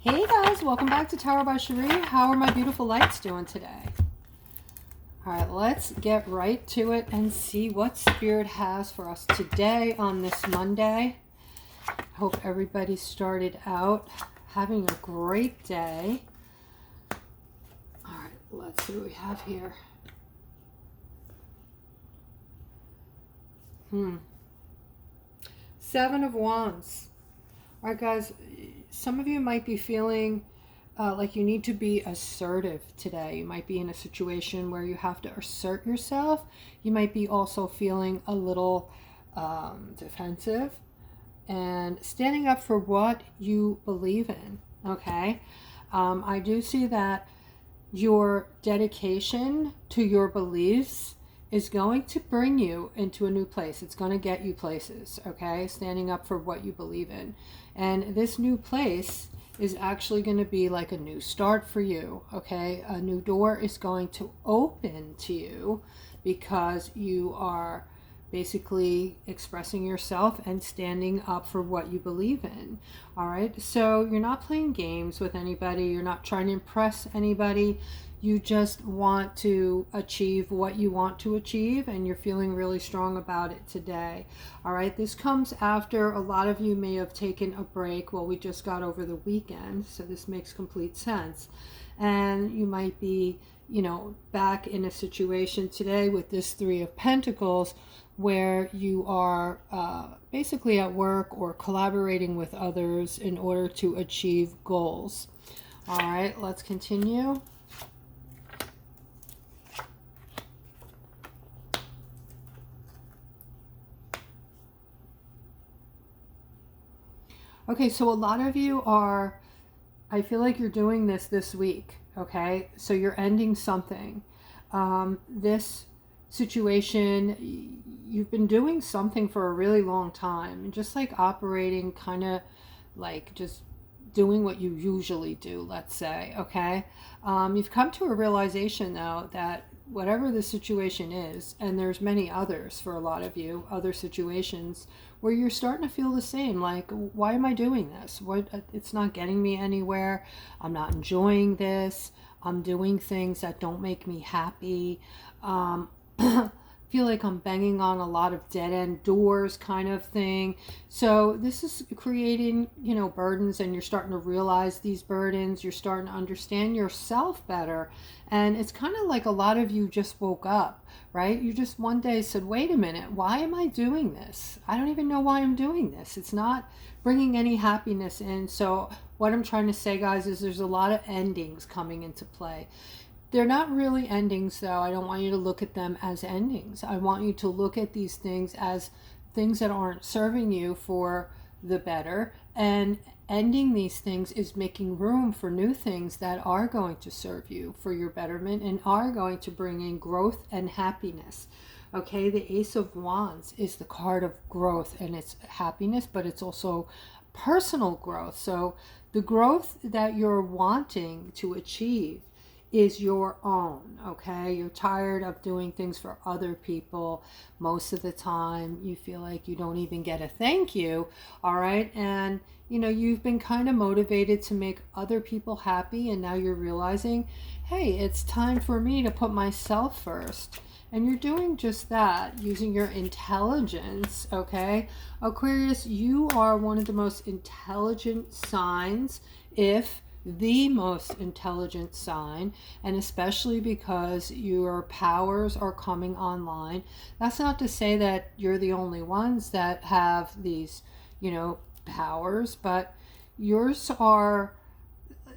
Hey guys, welcome back to Tarot by Cherie. How are my beautiful lights doing today? All right, let's get right to it and see what Spirit has for us today on this Monday. I hope everybody started out having a great day. All right, let's see what we have here. Seven of Wands. All right, guys, some of you might be feeling like you need to be assertive today. You might be in a situation where you have to assert yourself. You might be also feeling a little defensive and standing up for what you believe in, okay? I do see that your dedication to your beliefs is going to bring you into a new place. It's going to get you places, okay? Standing up for what you believe in. And this new place is actually going to be like a new start for you, okay? A new door is going to open to you because you are basically expressing yourself and standing up for what you believe in. All right, so you're not playing games with anybody, you're not trying to impress anybody, you just want to achieve what you want to achieve, and you're feeling really strong about it today. All right, this comes after a lot of you may have taken a break. Well, we just got over the weekend, so this makes complete sense. And you might be, you know, back in a situation today with this Three of Pentacles where you are basically at work or collaborating with others in order to achieve goals. All right, let's continue. Okay, so a lot of you are, I feel like you're doing this week, okay? So you're ending something. This situation, you've been doing something for a really long time, just like operating kind of like just doing what you usually do, let's say, okay? You've come to a realization though that whatever the situation is, and there's many others for a lot of you, other situations where you're starting to feel the same, like, why am I doing this? What, it's not getting me anywhere. I'm not enjoying this. I'm doing things that don't make me happy. Feel like I'm banging on a lot of dead-end doors kind of thing. So this is creating, you know, burdens, and you're starting to realize these burdens. You're starting to understand yourself better. And it's kind of like a lot of you just woke up, right? You just one day said, wait a minute, why am I doing this? I don't even know why I'm doing this. It's not bringing any happiness in. So what I'm trying to say, guys, is there's a lot of endings coming into play. They're not really endings, though. I don't want you to look at them as endings. I want you to look at these things as things that aren't serving you for the better. And ending these things is making room for new things that are going to serve you for your betterment and are going to bring in growth and happiness. Okay, the Ace of Wands is the card of growth, and it's happiness, but it's also personal growth. So the growth that you're wanting to achieve is your own, okay? You're tired of doing things for other people. Most of the time you feel like you don't even get a thank you, all right? And you know, you've been kind of motivated to make other people happy, and now you're realizing, hey, it's time for me to put myself first. And you're doing just that using your intelligence, okay? Aquarius, you are one of the most intelligent signs, if the most intelligent sign, and especially because your powers are coming online. That's not to say that you're the only ones that have these, you know, powers, but yours are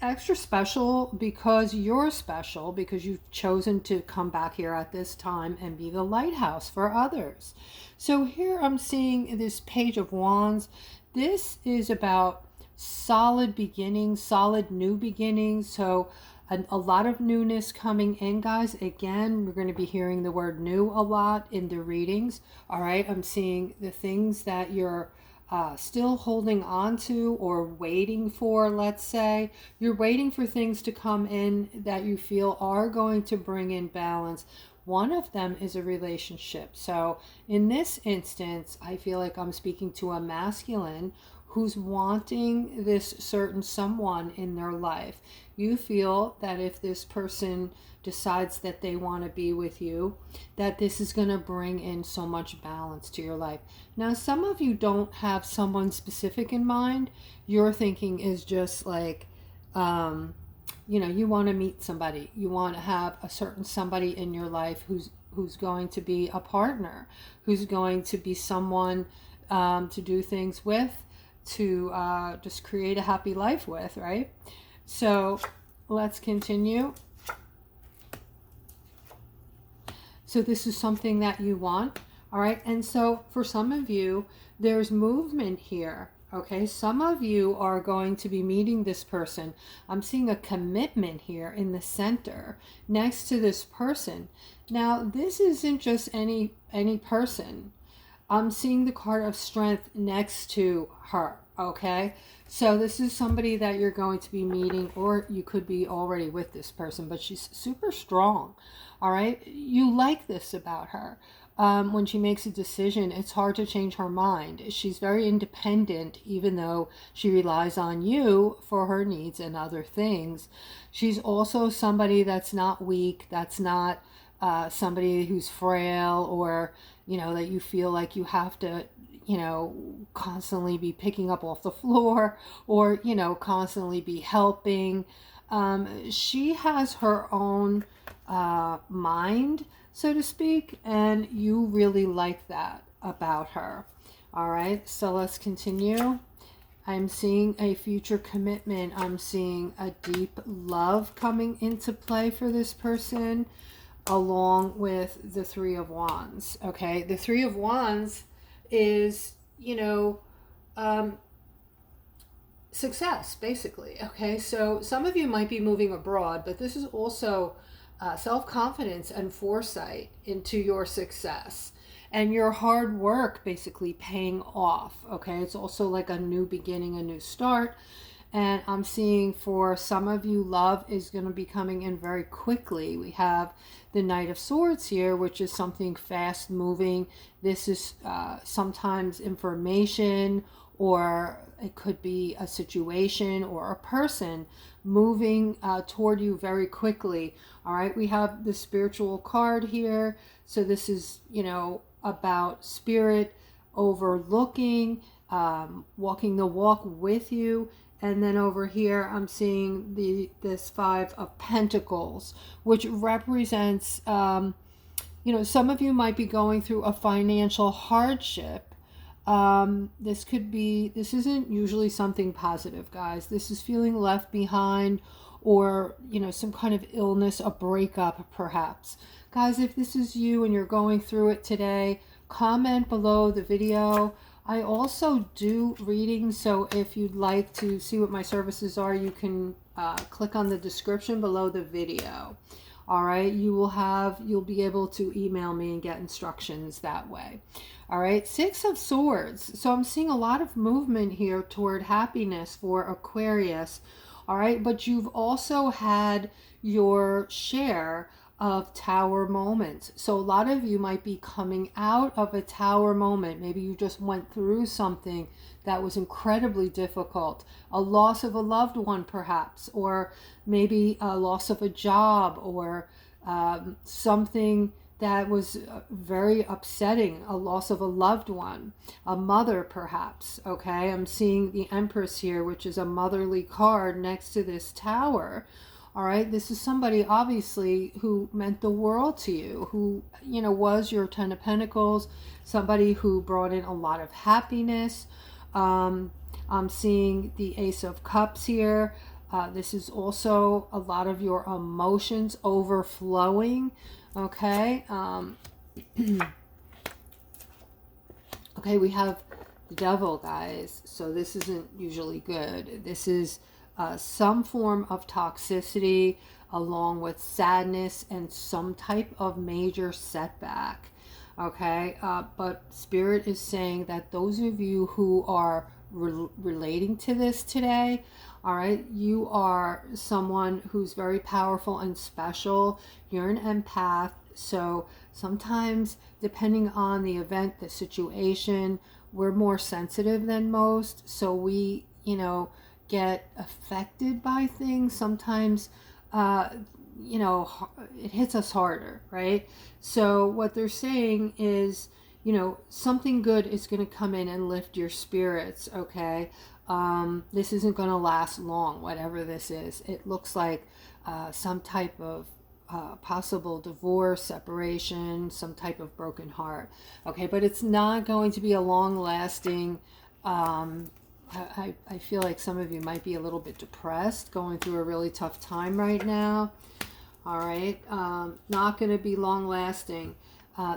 extra special because you're special, because you've chosen to come back here at this time and be the lighthouse for others. So here I'm seeing this Page of Wands. This is about solid beginnings, solid new beginnings. So a lot of newness coming in, guys. Again, we're going to be hearing the word new a lot in the readings. All right, I'm seeing the things that you're still holding on to or waiting for. Let's say you're waiting for things to come in that you feel are going to bring in balance. One of them is a relationship. So in this instance, I feel like I'm speaking to a masculine who's wanting this certain someone in their life. You feel that if this person decides that they want to be with you, that this is going to bring in so much balance to your life. Now, some of you don't have someone specific in mind. Your thinking is just like, you want to meet somebody. You want to have a certain somebody in your life who's going to be a partner, who's going to be someone to do things with, to just create a happy life with, right? So let's continue. So this is something that you want, all right? And so for some of you, there's movement here, okay? Some of you are going to be meeting this person. I'm seeing a commitment here in the center next to this person. Now, this isn't just any person. I'm seeing the card of strength next to her, okay? So this is somebody that you're going to be meeting, or you could be already with this person, but she's super strong, all right? You like this about her. When she makes a decision, it's hard to change her mind. She's very independent, even though she relies on you for her needs and other things. She's also somebody that's not weak, that's not somebody who's frail, or that you feel like you have to constantly be picking up off the floor, or constantly be helping. She has her own mind, so to speak, and you really like that about her. All right, so let's continue. I'm seeing a future commitment. I'm seeing a deep love coming into play for this person, along with the Three of Wands. Okay, the Three of Wands is, success, basically. Okay, so some of you might be moving abroad, but this is also self-confidence and foresight into your success and your hard work basically paying off. Okay, it's also like a new beginning, a new start. And I'm seeing for some of you, love is going to be coming in very quickly. We have the Knight of Swords here, which is something fast moving. This is sometimes information, or it could be a situation or a person moving toward you very quickly. All right, we have the spiritual card here. So this is, about spirit overlooking, walking the walk with you. And then over here, I'm seeing this Five of Pentacles, which represents, some of you might be going through a financial hardship. This isn't usually something positive, guys. This is feeling left behind, or, some kind of illness, a breakup, perhaps. Guys, if this is you and you're going through it today, comment below the video. I also do readings, so if you'd like to see what my services are, you can click on the description below the video. All right, you'll be able to email me and get instructions that way. All right, Six of Swords. So I'm seeing a lot of movement here toward happiness for Aquarius. All right, but you've also had your share of tower moments. So a lot of you might be coming out of a tower moment. Maybe you just went through something that was incredibly difficult, a loss of a loved one perhaps, or maybe a loss of a job, or something that was very upsetting, a loss of a loved one, a mother perhaps. Okay, I'm seeing the Empress here, which is a motherly card next to this tower. All right, this is somebody obviously who meant the world to you, who, was your Ten of Pentacles, somebody who brought in a lot of happiness. I'm seeing the Ace of Cups here. This is also a lot of your emotions overflowing. Okay. Okay, we have the Devil, guys. So this isn't usually good. This is some form of toxicity, along with sadness and some type of major setback. Okay, but Spirit is saying that those of you who are relating to this today, all right, you are someone who's very powerful and special. You're an empath. So sometimes, depending on the event, the situation, we're more sensitive than most, so we, get affected by things. Sometimes, it hits us harder, right? So what they're saying is, something good is going to come in and lift your spirits, okay? This isn't going to last long, whatever this is. It looks like some type of possible divorce, separation, some type of broken heart. Okay, but it's not going to be a long-lasting. I feel like some of you might be a little bit depressed, going through a really tough time right now. All right, not going to be long-lasting.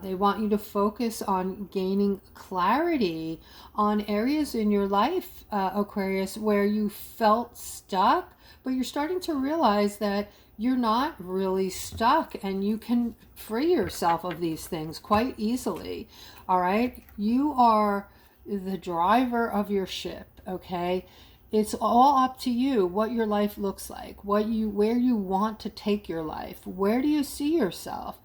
They want you to focus on gaining clarity on areas in your life, Aquarius, where you felt stuck, but you're starting to realize that you're not really stuck and you can free yourself of these things quite easily. All right, you are the driver of your ship, okay? It's all up to you what your life looks like, where you want to take your life. Where do you see yourself?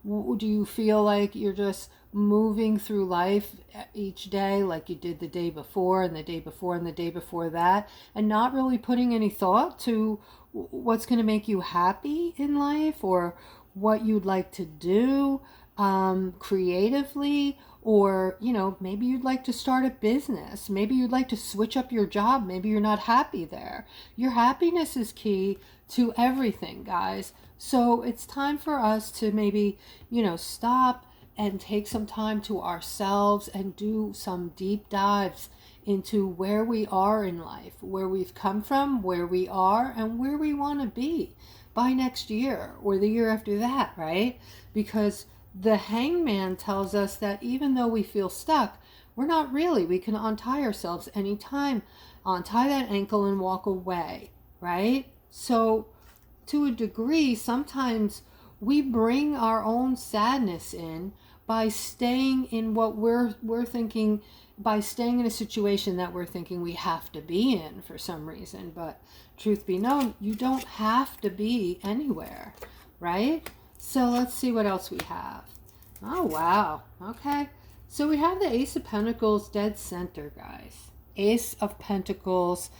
Do you feel like you're just moving through life each day like you did the day before and the day before and the day before that, and not really putting any thought to what's going to make you happy in life, or what you'd like to do creatively, or maybe you'd like to start a business, maybe you'd like to switch up your job, maybe you're not happy there. Your happiness is key to everything, guys. So it's time for us to maybe stop and take some time to ourselves and do some deep dives into where we are in life, where we've come from, where we are, and where we want to be by next year or the year after that, right? Because the Hangman tells us that even though we feel stuck, we're not really. We can untie ourselves anytime, untie that ankle and walk away, right? So to a degree, sometimes we bring our own sadness in by staying in what we're thinking, by staying in a situation that we're thinking we have to be in for some reason. But truth be known, you don't have to be anywhere, right? So let's see what else we have. Oh, wow. Okay. So we have the Ace of Pentacles dead center, guys. Ace of Pentacles,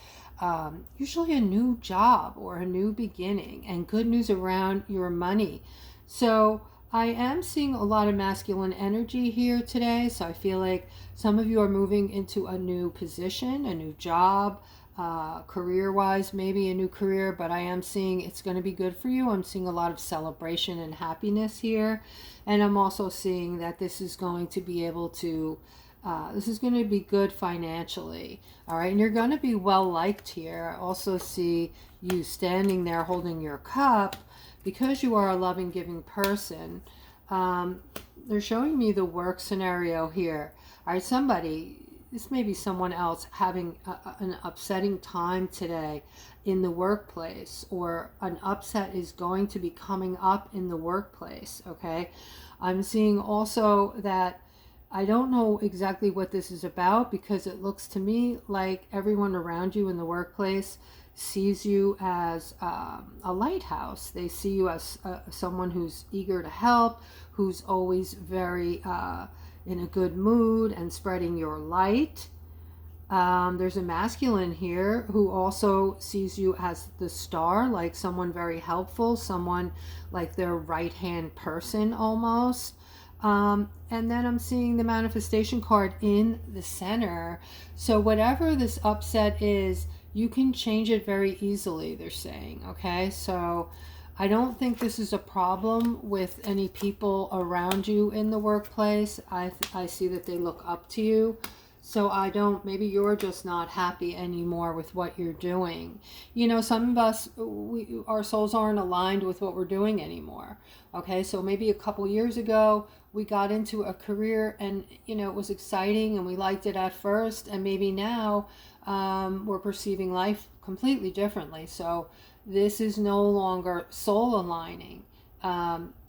usually a new job or a new beginning, and good news around your money. So I am seeing a lot of masculine energy here today. So I feel like some of you are moving into a new position, a new job, career-wise, maybe a new career, but I am seeing it's going to be good for you. I'm seeing a lot of celebration and happiness here. And I'm also seeing that this is going to be able to, this is going to be good financially. All right. And you're going to be well liked here. I also see you standing there holding your cup because you are a loving, giving person. They're showing me the work scenario here. All right. Somebody, this may be someone else having an upsetting time today in the workplace, or an upset is going to be coming up in the workplace, okay? I'm seeing also that I don't know exactly what this is about, because it looks to me like everyone around you in the workplace sees you as a lighthouse. They see you as someone who's eager to help, who's always very in a good mood and spreading your light. There's a masculine here who also sees you as the star, like someone very helpful, someone like their right-hand person almost. And then I'm seeing the manifestation card in the center. So whatever this upset is, you can change it very easily, they're saying, okay? So I don't think this is a problem with any people around you in the workplace. I see that they look up to you. So I don't, maybe you're just not happy anymore with what you're doing. Some of us, our souls aren't aligned with what we're doing anymore. Okay, so maybe a couple years ago, we got into a career and, it was exciting and we liked it at first. And maybe now we're perceiving life completely differently. So this is no longer soul aligning.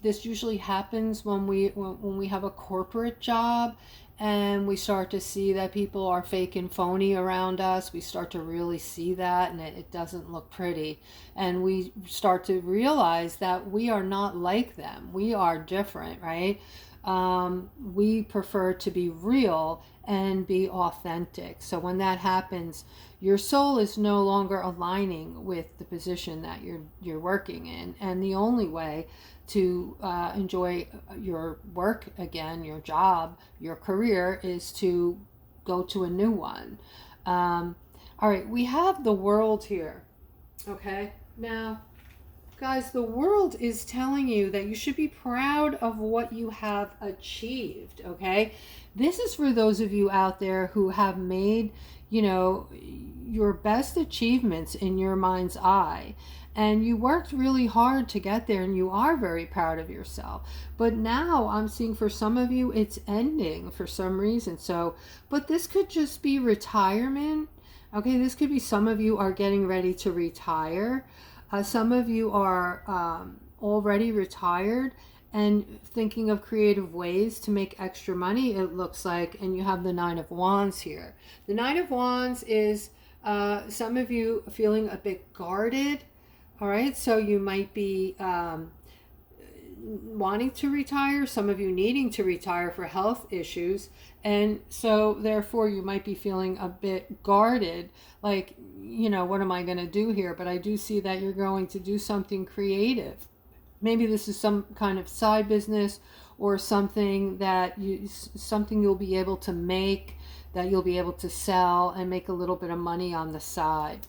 This usually happens when we have a corporate job and we start to see that people are fake and phony around us. We start to really see that, and it doesn't look pretty. And we start to realize that we are not like them. We are different, right? we prefer to be real and be authentic. So when that happens, your soul is no longer aligning with the position that you're working in, and the only way to enjoy your work again, your job, your career, is to go to a new one. All right, we have the world here. Okay, now guys, the world is telling you that you should be proud of what you have achieved, okay? This is for those of you out there who have made, you know, your best achievements in your mind's eye. And you worked really hard to get there, and you are very proud of yourself. But now I'm seeing for some of you, it's ending for some reason. So, but this could just be retirement. Okay, this could be some of you are getting ready to retire. Some of you are already retired and thinking of creative ways to make extra money, it looks like, and you have the Nine of Wands here. The Nine of Wands is some of you feeling a bit guarded, all right? So you might be wanting to retire, some of you needing to retire for health issues, and so therefore you might be feeling a bit guarded, like, you know, what am I going to do here? But I do see that you're going to do something creative. Maybe this is some kind of side business or something that something you'll be able to make, that you'll be able to sell and make a little bit of money on the side.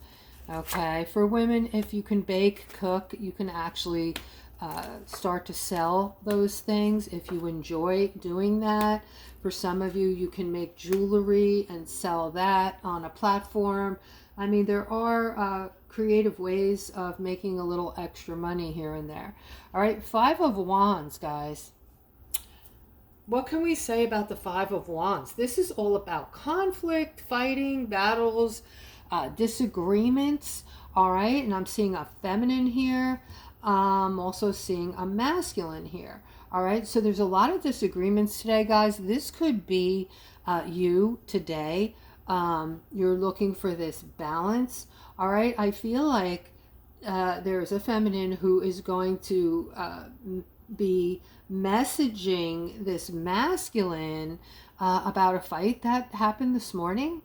Okay, for women, if you can bake, cook, you can actually start to sell those things if you enjoy doing that. For some of you, you can make jewelry and sell that on a platform. I mean, there are creative ways of making a little extra money here and there. All right, Five of Wands, guys. What can we say about the Five of Wands? This is all about conflict, fighting, battles, disagreements. All right, and I'm seeing a feminine here. I'm also seeing a masculine here. All right, so there's a lot of disagreements today, guys. This could be you today. You're looking for this balance. All right, I feel like there's a feminine who is going to be messaging this masculine about a fight that happened this morning.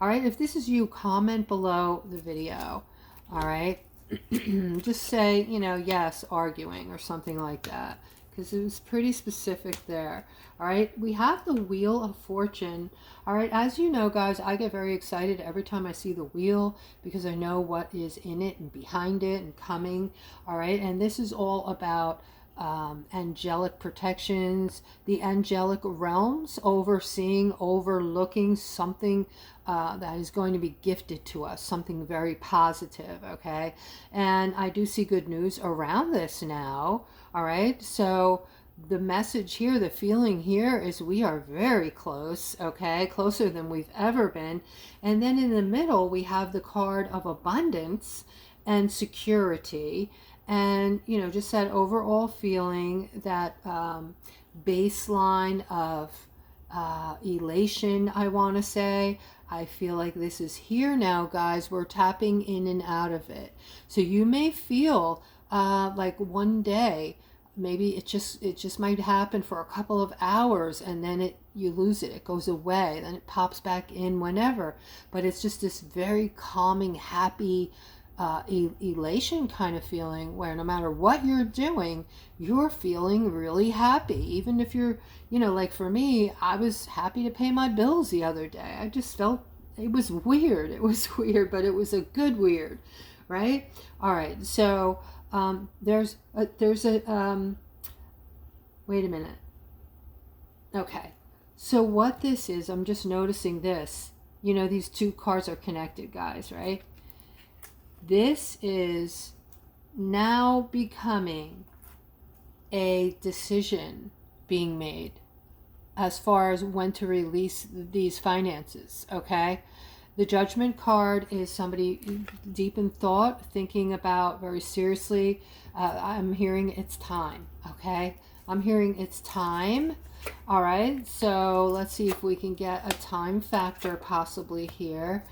All right, if this is you, comment below the video. All right. Just say, you know, yes, arguing or something like that, because it was pretty specific there. All right, we have the Wheel of Fortune. All right, as you know, guys, I get very excited every time I see the wheel because I know what is in it and behind it and coming. All right, and this is all about angelic protections, the angelic realms, overseeing, overlooking something that is going to be gifted to us, something very positive, okay? And I do see good news around this now, all right? So the message here, the feeling here is we are very close, okay? Closer than we've ever been. And then in the middle, we have the card of abundance and security. And, you know, just that overall feeling, that baseline of elation, I want to say. I feel like this is here now, guys. We're tapping in and out of it. So you may feel like one day, maybe it just might happen for a couple of hours, and then you lose it. It goes away. Then it pops back in whenever. But it's just this very calming, happy, elation kind of feeling where no matter what you're doing, you're feeling really happy. Even if you're, you know, like for me, I was happy to pay my bills the other day. I just felt it was weird. It was weird, but it was a good weird, right? All right. So there's a wait a minute. Okay. So what this is, I'm just noticing this. You know, these two cards are connected, guys, right? This is now becoming a decision being made as far as when to release these finances, okay? The Judgment card is somebody deep in thought, thinking about very seriously. I'm hearing it's time, okay? I'm hearing it's time. All right, so let's see if we can get a time factor possibly here.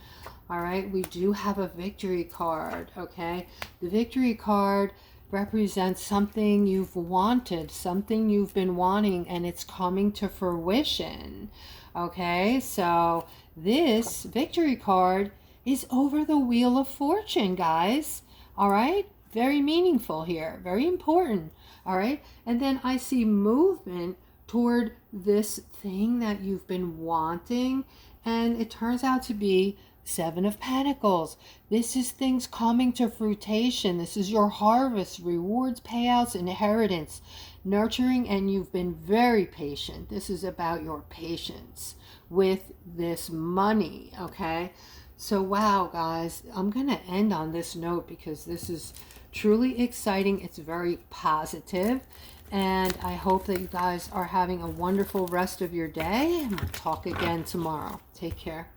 All right, we do have a Victory card, okay? The Victory card represents something you've wanted, something you've been wanting, and it's coming to fruition. Okay, so this victory card is over the Wheel of Fortune, guys. All right, very meaningful here, very important. All right, and then I see movement toward this thing that you've been wanting, and it turns out to be Seven of Pentacles. This is things coming to fruition. This is your harvest, rewards, payouts, inheritance, nurturing, and you've been very patient. This is about your patience with this money, okay? So wow, guys, I'm going to end on this note because this is truly exciting. It's very positive, and I hope that you guys are having a wonderful rest of your day, and we'll talk again tomorrow. Take care.